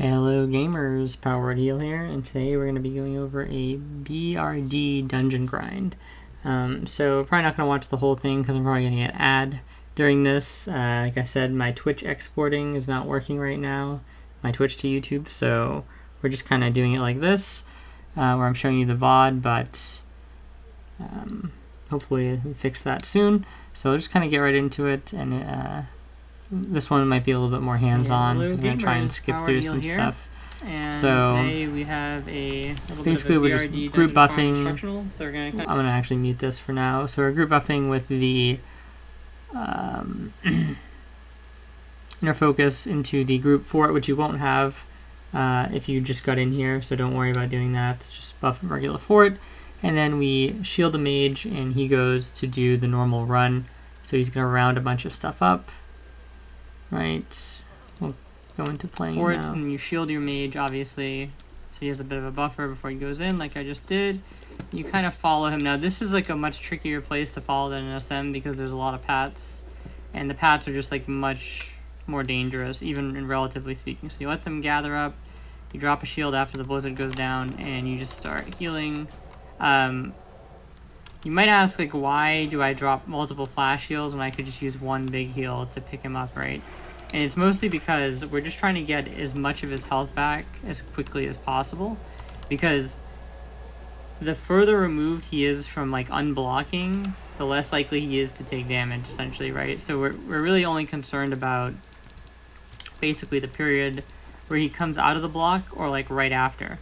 Hello gamers, Powered Heal here, and today we're going to be going over a BRD dungeon grind. So probably not going to watch the whole thing because I'm probably going to get ad during this. Like I said, my Twitch exporting is not working right now, my Twitch to YouTube, so we're just kind of doing it like this, where I'm showing you the VOD, but hopefully we fix that soon. So I'll just kind of get right into it, and this one might be a little bit more hands-on. I'm going to try and skip through some stuff. And so today we have a basically we're just group buffing. So we're I'm going to actually mute this for now. So we're group buffing with the inner focus into the group fort, which you won't have if you just got in here. So don't worry about doing that. Just buff a regular fort. And then we shield a mage, and he goes to do the normal run. So he's going to round a bunch of stuff up. Right, we'll go into playing now. And you shield your mage, obviously, so he has a bit of a buffer before he goes in, like I just did. You kind of follow him. Now, this is like a much trickier place to follow than an SM because there's a lot of pats, and the pats are just like much more dangerous, even in relatively speaking. So you let them gather up, you drop a shield after the blizzard goes down, and you just start healing. You might ask, like, why do I drop multiple flash heals when I could just use one big heal to pick him up, right? And it's mostly because we're just trying to get as much of his health back as quickly as possible, because the further removed he is from, like, unblocking, the less likely he is to take damage, essentially, right? So we're really only concerned about basically the period where he comes out of the block or, like, right after.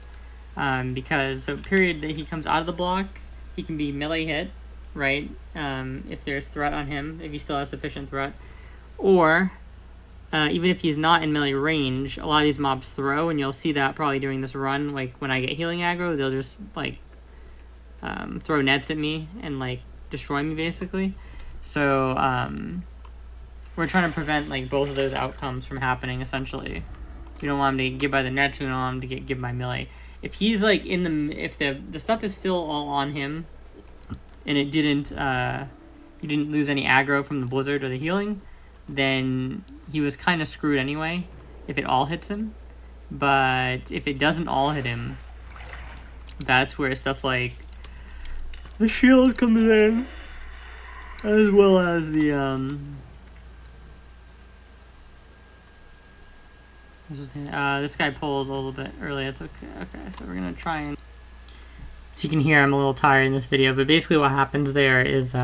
Because the period that he comes out of the block, he can be melee hit, right? If there's threat on him, if he still has sufficient threat. Or, even if he's not in melee range, a lot of these mobs throw, and you'll see that probably during this run. Like, when I get healing aggro, they'll just, like, throw nets at me and, like, destroy me, basically. So, we're trying to prevent, like, both of those outcomes from happening, essentially. You don't want him to get get by the nets, you don't want him to get by melee. If he's, like, if the stuff is still all on him, and it didn't, you didn't lose any aggro from the blizzard or the healing, then he was kind of screwed anyway, if it all hits him. But if it doesn't all hit him, that's where stuff like the shield comes in, as well as the, this guy pulled a little bit early. It's okay. Okay, so we're gonna try and. So you can hear I'm a little tired in this video, but basically what happens there is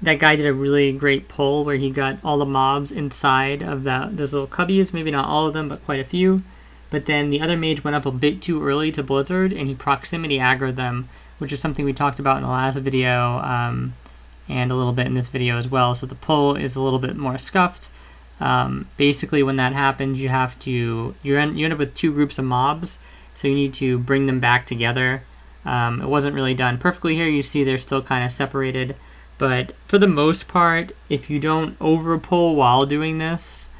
that guy did a really great pull where he got all the mobs inside of those little cubbies. Maybe not all of them, but quite a few. But then the other mage went up a bit too early to Blizzard, and he proximity aggroed them, which is something we talked about in the last video and a little bit in this video as well. So the pull is a little bit more scuffed. Basically, when that happens, you have to you end up with two groups of mobs, so you need to bring them back together. It wasn't really done perfectly here. You see they're still kind of separated, but for the most part, if you don't over pull while doing this,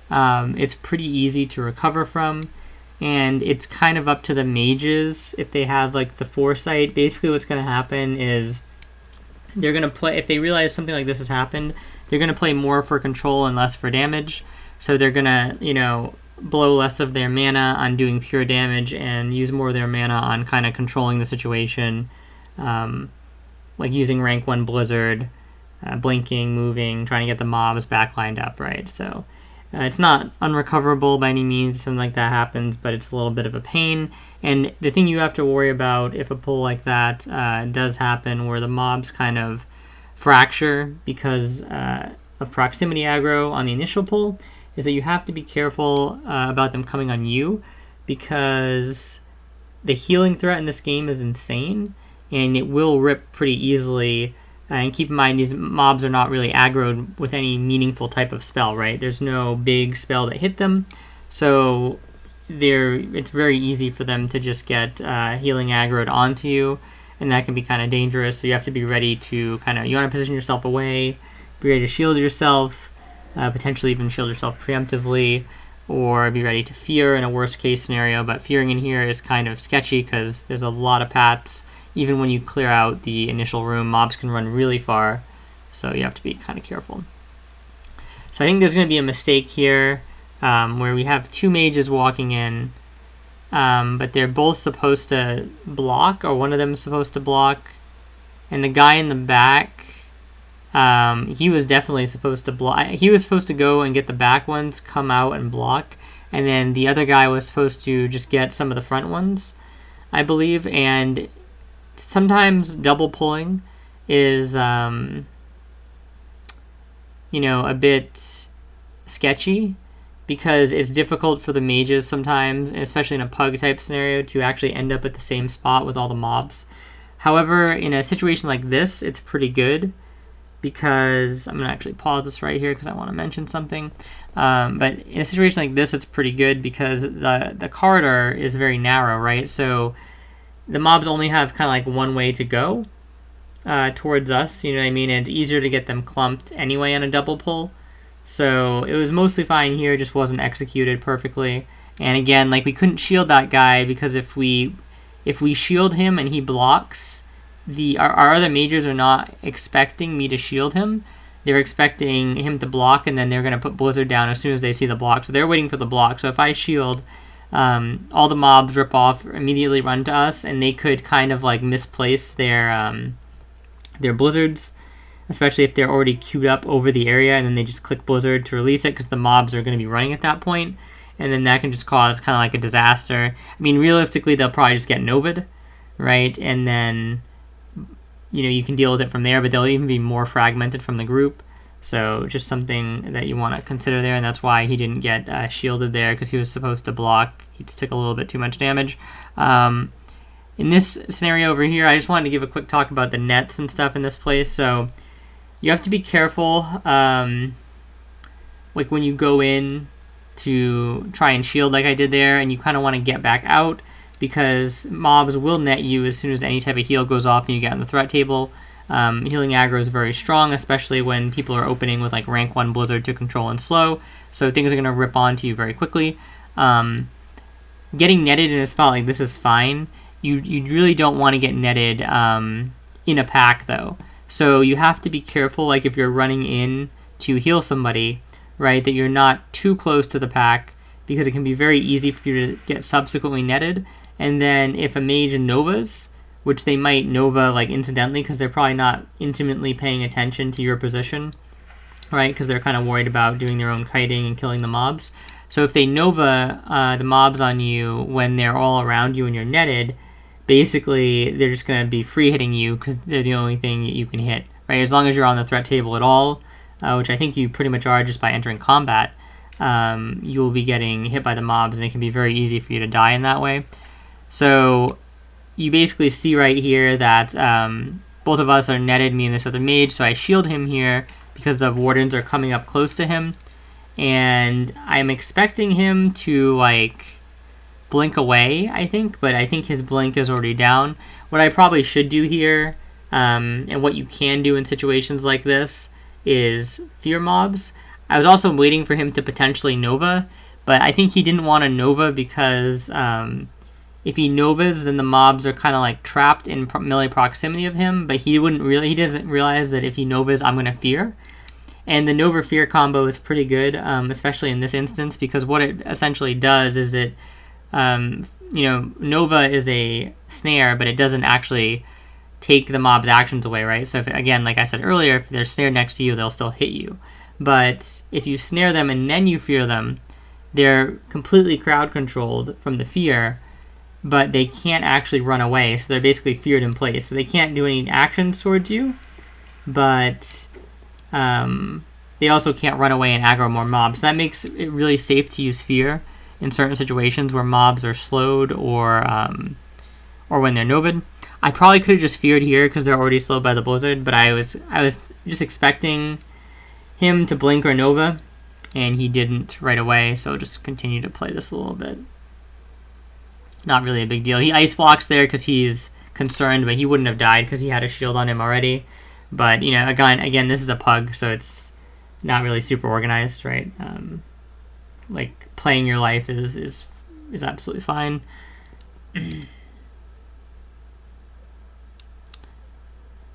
it's pretty easy to recover from, and it's kind of up to the mages if they have like the foresight. Basically, what's going to happen is they're going to play, if they realize something like this has happened, they're going to play more for control and less for damage. So they're going to, you know, blow less of their mana on doing pure damage and use more of their mana on kind of controlling the situation. Like using rank 1 Blizzard, blinking, moving, trying to get the mobs back lined up, right? So it's not unrecoverable by any means, something like that happens, but it's a little bit of a pain. And the thing you have to worry about if a pull like that does happen, where the mobs kind of fracture because of proximity aggro on the initial pull, is that you have to be careful about them coming on you, because the healing threat in this game is insane, and it will rip pretty easily. And keep in mind, these mobs are not really aggroed with any meaningful type of spell, right? There's no big spell that hit them, so it's very easy for them to just get healing aggroed onto you, and that can be kind of dangerous. So you have to be ready to you want to position yourself away, be ready to shield yourself, potentially even shield yourself preemptively, or be ready to fear in a worst case scenario. But fearing in here is kind of sketchy because there's a lot of pats. Even when you clear out the initial room, mobs can run really far, so you have to be kind of careful. So I think there's going to be a mistake here where we have two mages walking in, but they're both supposed to block, or one of them is supposed to block, and the guy in the back, he was definitely supposed to block. He was supposed to go and get the back ones, come out and block, and then the other guy was supposed to just get some of the front ones, I believe. And sometimes double pulling is, a bit sketchy, because it's difficult for the mages sometimes, especially in a pug type scenario, to actually end up at the same spot with all the mobs. However, in a situation like this, it's pretty good, because I'm going to actually pause this right here because I want to mention something. But in a situation like this, it's pretty good because the corridor is very narrow, right? So the mobs only have kind of like one way to go towards us, you know what I mean? And it's easier to get them clumped anyway on a double pull. So it was mostly fine here, just wasn't executed perfectly. And again, like, we couldn't shield that guy, because if we shield him and he blocks, our other mages are not expecting me to shield him. They're expecting him to block, and then they're going to put Blizzard down as soon as they see the block. So they're waiting for the block. So if I shield, all the mobs rip off, immediately run to us, and they could kind of like misplace their Blizzards, especially if they're already queued up over the area, and then they just click Blizzard to release it, because the mobs are going to be running at that point, and then that can just cause kind of like a disaster. I mean, realistically, they'll probably just get Novid, right? And then, you can deal with it from there, but they'll even be more fragmented from the group. So just something that you want to consider there, and that's why he didn't get shielded there, because he was supposed to block. He just took a little bit too much damage. In this scenario over here, I just wanted to give a quick talk about the nets and stuff in this place. So you have to be careful, like when you go in to try and shield like I did there, and you kind of want to get back out, because mobs will net you as soon as any type of heal goes off and you get on the threat table. Healing aggro is very strong, especially when people are opening with like rank 1 Blizzard to control and slow, so things are going to rip onto you very quickly. Getting netted in a spot like this is fine. You really don't want to get netted in a pack though. So you have to be careful, like if you're running in to heal somebody, right, that you're not too close to the pack, because it can be very easy for you to get subsequently netted. And then if a mage novas, which they might nova like incidentally, because they're probably not intimately paying attention to your position, right, because they're kind of worried about doing their own kiting and killing the mobs. So if they nova the mobs on you when they're all around you and you're netted, basically they're just going to be free hitting you, because they're the only thing you can hit, right? As long as you're on the threat table at all, which I think you pretty much are just by entering combat, you'll be getting hit by the mobs, and it can be very easy for you to die in that way. So you basically see right here that both of us are netted, me and this other mage, so I shield him here because the wardens are coming up close to him, and I'm expecting him to like blink away, I think, but I think his blink is already down. What I probably should do here, and what you can do in situations like this, is fear mobs. I was also waiting for him to potentially nova, but I think he didn't want to nova, because if he novas, then the mobs are kind of like trapped in melee proximity of him, but he doesn't realize that if he novas, I'm going to fear. And the Nova Fear combo is pretty good, especially in this instance, because what it essentially does is it, Nova is a snare, but it doesn't actually take the mob's actions away, right? So if, again, like I said earlier, if they're snared next to you, they'll still hit you. But if you snare them and then you fear them, they're completely crowd controlled from the fear, but they can't actually run away, so they're basically feared in place. So they can't do any actions towards you, but they also can't run away and aggro more mobs. So that makes it really safe to use fear in certain situations where mobs are slowed, or when they're novid. I probably could have just feared here because they're already slowed by the Blizzard, but I was just expecting him to blink or nova, and he didn't right away, so just continue to play this a little bit. Not really a big deal. He ice blocks there because he's concerned, but he wouldn't have died because he had a shield on him already. But, again, this is a pug, so it's not really super organized, right? Like, playing your life is absolutely fine.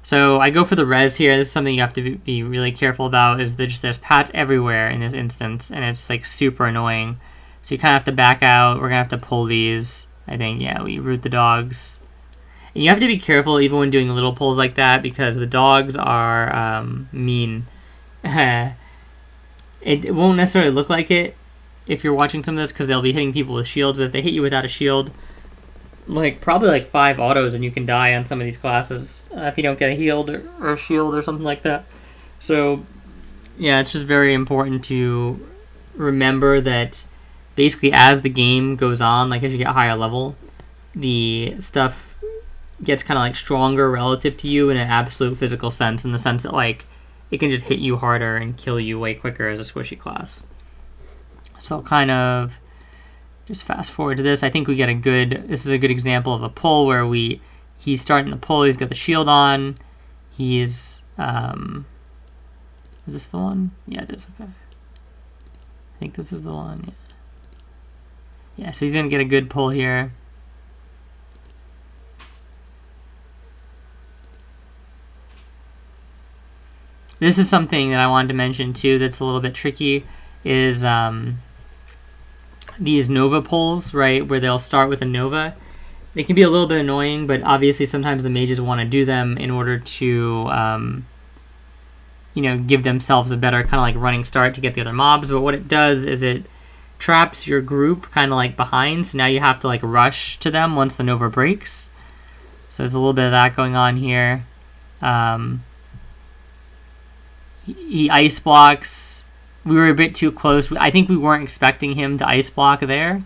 So I go for the res here. This is something you have to be really careful about. Is there's pats everywhere in this instance, and it's like super annoying. So you kind of have to back out. We're gonna have to pull these. I think, yeah, we root the dogs. And you have to be careful even when doing little pulls like that, because the dogs are mean. It won't necessarily look like it if you're watching some of this, because they'll be hitting people with shields, but if they hit you without a shield, probably like 5 autos and you can die on some of these classes if you don't get a healed or a shield or something like that. So yeah, it's just very important to remember that basically as the game goes on, like as you get higher level, the stuff gets kind of like stronger relative to you in an absolute physical sense, in the sense that like it can just hit you harder and kill you way quicker as a squishy class. So I'll kind of just fast forward to this. I think we get this is a good example of a pull where he's starting the pull, he's got the shield on, he's, is this the one? Yeah, it is, okay. I think this is the one, yeah. Yeah, so he's going to get a good pull here. This is something that I wanted to mention too that's a little bit tricky, is these Nova pulls, right, where they'll start with a Nova. They can be a little bit annoying, but obviously sometimes the mages want to do them in order to, give themselves a better kind of like running start to get the other mobs. But what it does is it traps your group kind of like behind, so now you have to like rush to them once the Nova breaks. So there's a little bit of that going on here. He ice blocks. We were a bit too close. I think we weren't expecting him to ice block there,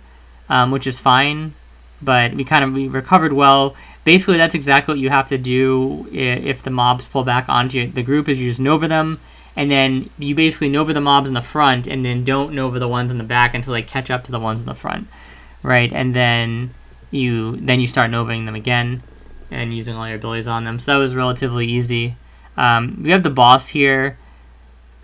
which is fine. But we recovered well. Basically, that's exactly what you have to do if the mobs pull back onto the group, is you just Nova them, and then you basically Nova the mobs in the front, and then don't Nova the ones in the back until they catch up to the ones in the front, right? And then you start Novaing them again and using all your abilities on them. So that was relatively easy. We have the boss here.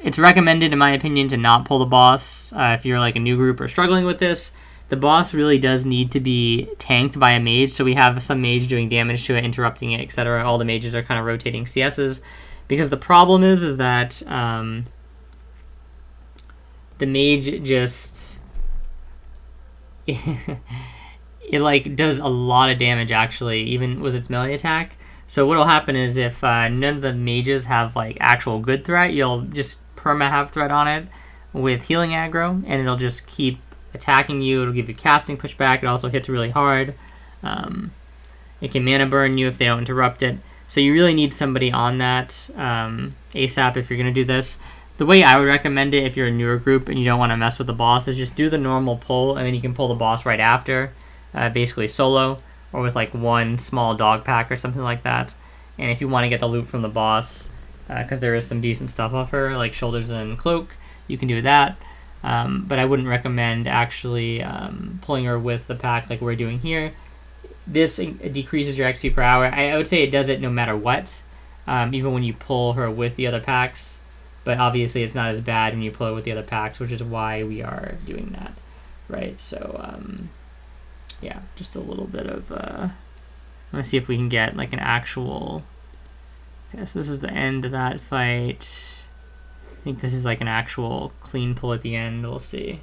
It's recommended, in my opinion, to not pull the boss if you're like a new group or struggling with this. The boss really does need to be tanked by a mage, so we have some mage doing damage to it, interrupting it, etc. All the mages are kind of rotating CSs, because the problem is that the mage just it like does a lot of damage actually, even with its melee attack. So what'll happen is if none of the mages have like actual good threat, you'll just perma have threat on it with healing aggro, and it'll just keep attacking you. It'll give you casting pushback. It also hits really hard. It can mana burn you if they don't interrupt it. So you really need somebody on that ASAP if you're going to do this. The way I would recommend it if you're a newer group and you don't want to mess with the boss is just do the normal pull, and then you can pull the boss right after, basically solo, or with like one small dog pack or something like that. And if you want to get the loot from the boss, because there is some decent stuff off her, like shoulders and cloak, you can do that. But I wouldn't recommend actually pulling her with the pack like we're doing here. This decreases your XP per hour. I would say it does it no matter what, even when you pull her with the other packs. But obviously it's not as bad when you pull her with the other packs, which is why we are doing that, right? So, yeah, just a little bit of... let's see if we can get like an actual... Okay, so this is the end of that fight. I think this is like an actual clean pull at the end. We'll see.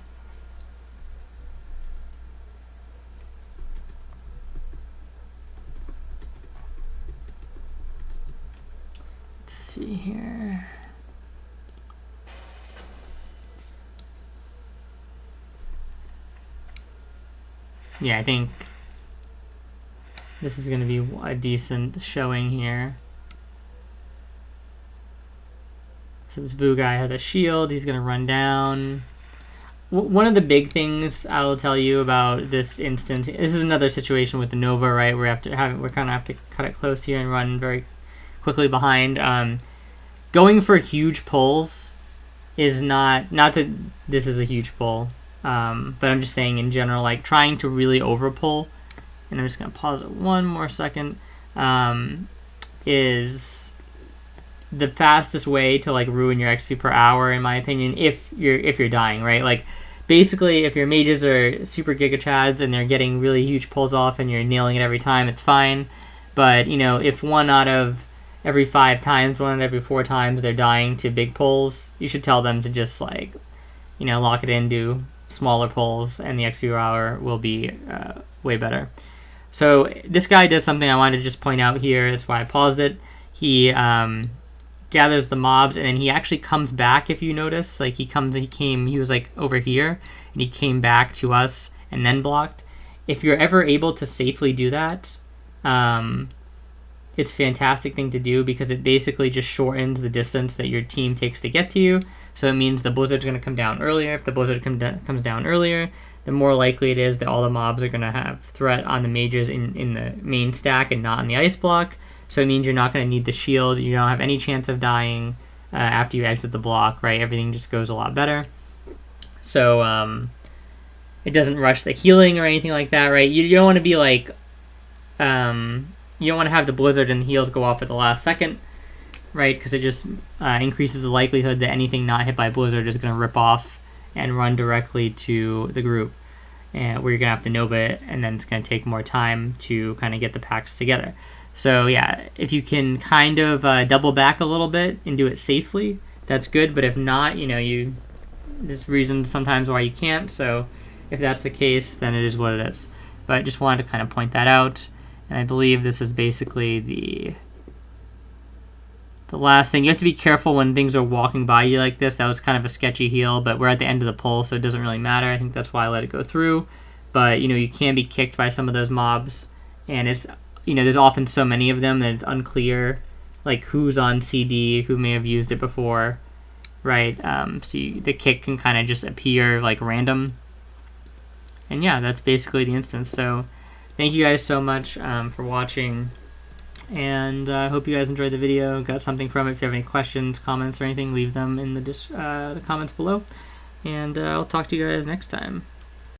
Let's see here. Yeah, I think this is going to be a decent showing here. So this Vu guy has a shield. He's going to run down. One of the big things I'll tell you about this instance, this is another situation with the Nova, right? We're kind of have to cut it close here and run very quickly behind. Going for huge pulls is not that this is a huge pull, but I'm just saying in general, like trying to really overpull, and I'm just going to pause it one more second, is the fastest way to like ruin your XP per hour, in my opinion, if you're dying, right? Like basically if your mages are super giga chads and they're getting really huge pulls off and you're nailing it every time, it's fine. But you know, if one out of every 5 times, 1 out of every 4 times they're dying to big pulls, you should tell them to just like, lock it in, do smaller pulls, and the XP per hour will be way better. So this guy does something I wanted to just point out here. That's why I paused it. He gathers the mobs, and then he actually comes back. If you notice, like he was like over here, and he came back to us and then blocked. If you're ever able to safely do that, it's a fantastic thing to do because it basically just shortens the distance that your team takes to get to you. So it means the blizzard's going to come down earlier. If the blizzard comes down earlier, the more likely it is that all the mobs are going to have threat on the mages in the main stack and not on the ice block. So it means you're not going to need the shield. You don't have any chance of dying after you exit the block, right? Everything just goes a lot better. So it doesn't rush the healing or anything like that, right? You don't want to be like... you don't want to have the blizzard and the heals go off at the last second, right? Because it just increases the likelihood that anything not hit by blizzard is going to rip off and run directly to the group, and where you're going to have to Nova it, and then it's going to take more time to kind of get the packs together. So yeah, if you can kind of double back a little bit and do it safely, that's good. But if not, there's reasons sometimes why you can't. So if that's the case, then it is what it is. But I just wanted to kind of point that out. And I believe this is basically the last thing. You have to be careful when things are walking by you like this. That was kind of a sketchy heal, but we're at the end of the pull, so it doesn't really matter. I think that's why I let it go through. But, you can be kicked by some of those mobs. And it's, there's often so many of them that it's unclear, like, who's on CD, who may have used it before, right? So the kick can kind of just appear, like, random. And yeah, that's basically the instance. So thank you guys so much for watching, and I hope you guys enjoyed the video, got something from it. If you have any questions, comments, or anything, leave them in the comments below, and I'll talk to you guys next time.